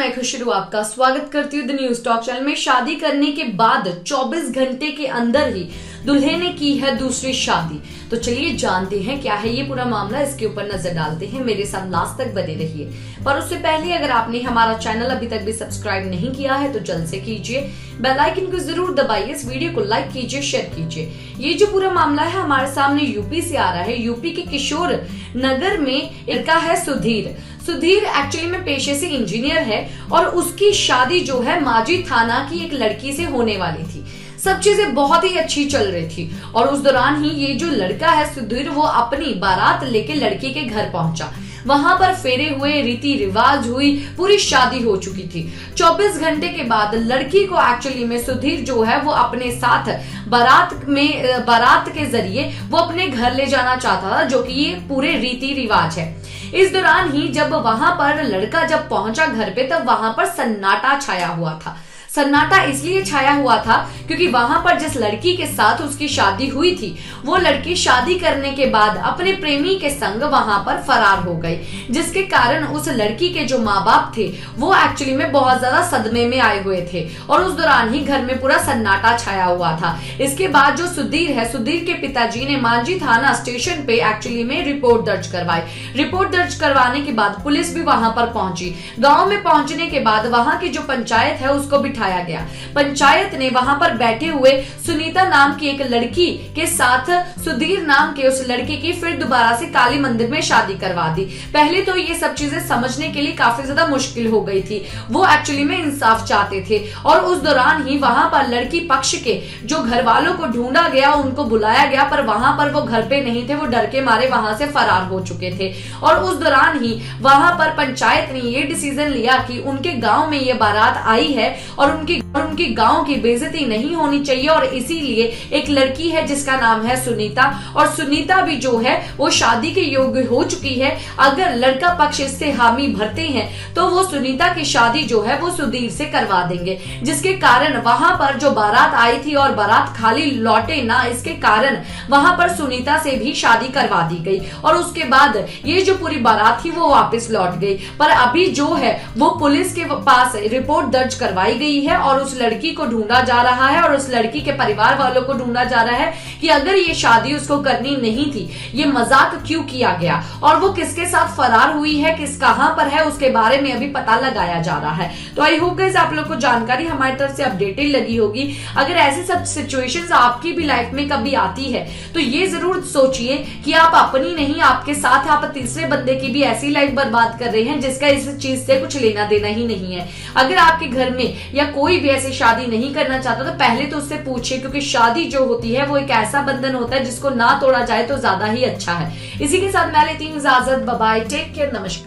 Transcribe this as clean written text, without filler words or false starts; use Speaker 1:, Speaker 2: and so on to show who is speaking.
Speaker 1: मैं खुशरू आपका स्वागत करती हूँ द न्यूज टॉक चैनल में। शादी करने के बाद 24 घंटे के अंदर ही दूल्हे ने की है दूसरी शादी। तो चलिए जानते हैं क्या है ये पूरा मामला, इसके ऊपर नजर डालते हैं। मेरे साथ लास्ट तक बने रहिए। पर उससे पहले अगर आपने हमारा चैनल अभी तक भी सब्सक्राइब नहीं किया है तो जल्द से कीजिए, बेल आइकन को जरूर दबाइए, इस वीडियो को लाइक कीजिए, शेयर कीजिए। ये जो पूरा मामला है हमारे सामने यूपी से आ रहा है। यूपी के किशोर नगर में एक है सुधीर एक्चुअली में पेशे से इंजीनियर है और उसकी शादी जो है माजी थाना की एक लड़की से होने वाली थी। सब चीजें बहुत ही अच्छी चल रही थी और उस दौरान ही ये जो लड़का है सुधीर, वो अपनी बारात लेके लड़की के घर पहुंचा। वहां पर फेरे हुए, रीति रिवाज हुई, पूरी शादी हो चुकी थी। 24 घंटे के बाद लड़की को एक्चुअली में सुधीर जो है वो अपने साथ बारात के जरिए वो अपने घर ले जाना चाहता था, जो कि ये पूरे रीति रिवाज है। इस दौरान ही जब वहां पर लड़का जब पहुंचा घर पे, तब वहां पर सन्नाटा छाया हुआ था। सन्नाटा इसलिए छाया हुआ था क्योंकि वहां पर जिस लड़की के साथ उसकी शादी हुई थी, वो लड़की शादी करने के बाद अपने प्रेमी के संग वहां पर फरार हो गई, जिसके कारण उस लड़की के जो माँ बाप थे वो एक्चुअली में बहुत ज्यादा सदमे में आए हुए थे और उस दौरान ही घर में पूरा सन्नाटा छाया हुआ था। इसके बाद जो सुधीर है, सुधीर के पिताजी ने मांझी थाना स्टेशन पे एक्चुअली में रिपोर्ट दर्ज करवाई। रिपोर्ट दर्ज करवाने के बाद पुलिस भी वहां पर पहुंची। गाँव में पहुंचने के बाद वहां की जो पंचायत है उसको बिठाया गया। पंचायत ने वहां पर बैठे हुए सुनीता नाम की एक लड़की के साथ सुधीर नाम के उस लड़के की फिर दोबारा से काली मंदिर में शादी करवा दी। पहले तो ये सब चीजें समझने के लिए काफी ज्यादा मुश्किल हो गई थी। वो एक्चुअली में इंसाफ चाहते थे और उस दौरान ही वहां पर लड़की पक्ष के जो घर वालों को ढूंढा गया, उनको बुलाया गया, पर वहां पर वो घर पे नहीं थे, वो डर के मारे वहां से फरार हो चुके थे। और उस दौरान ही वहां पर पंचायत ने ये डिसीजन लिया कि उनके गांव में ये बारात आई है और उनकी गांव की बेइज्जती नहीं होनी चाहिए और इसीलिए एक लड़की है जिसका नाम है सुनीता, और सुनीता भी जो है वो शादी के योग्य हो चुकी है। अगर लड़का पक्ष इससे हामी भरते हैं तो वो सुनीता की शादी जो है वो सुधीर से करवा देंगे, जिसके कारण वहां पर जो बारात आई थी और बारात खाली लौटे ना, इसके कारण वहां पर सुनीता से भी शादी करवा दी गई और उसके बाद ये जो पूरी बारात थी वो वापस लौट गई। पर अभी जो है वो पुलिस के पास रिपोर्ट दर्ज करवाई गई है और उस लड़की को ढूंढा जा रहा है और उस लड़की के परिवार वालों को ढूंढा जा रहा है कि अगर ये शादी उसको करनी नहीं थी, ये मजाक क्यों किया गया और वो किसके साथ फरार हुई है, कहां पर है, उसके बारे में अभी पता लगाया जा रहा है। तो आई होप गाइस आप लोग को जानकारी हमारी तरफ से अपडेटेड लगी होगी। अगर ऐसी सब सिचुएशंस आपकी भी लाइफ में कभी आती है तो ये जरूर सोचिए कि आप अपनी नहीं, आपके साथ आप तीसरे बंदे की भी ऐसी लाइफ बर्बाद कर रहे हैं जिसका इस चीज से कुछ लेना देना ही नहीं है। अगर आपके घर में या कोई भी ऐसी शादी नहीं करना चाहता तो पहले तो उससे पूछिए, क्योंकि शादी जो होती है वो एक ऐसा बंधन होता है जिसको ना तोड़ा जाए तो ज्यादा ही अच्छा है। इसी के साथ मैं लेती हूँ इजाजत। बाय बाय, टेक केयर, नमस्कार।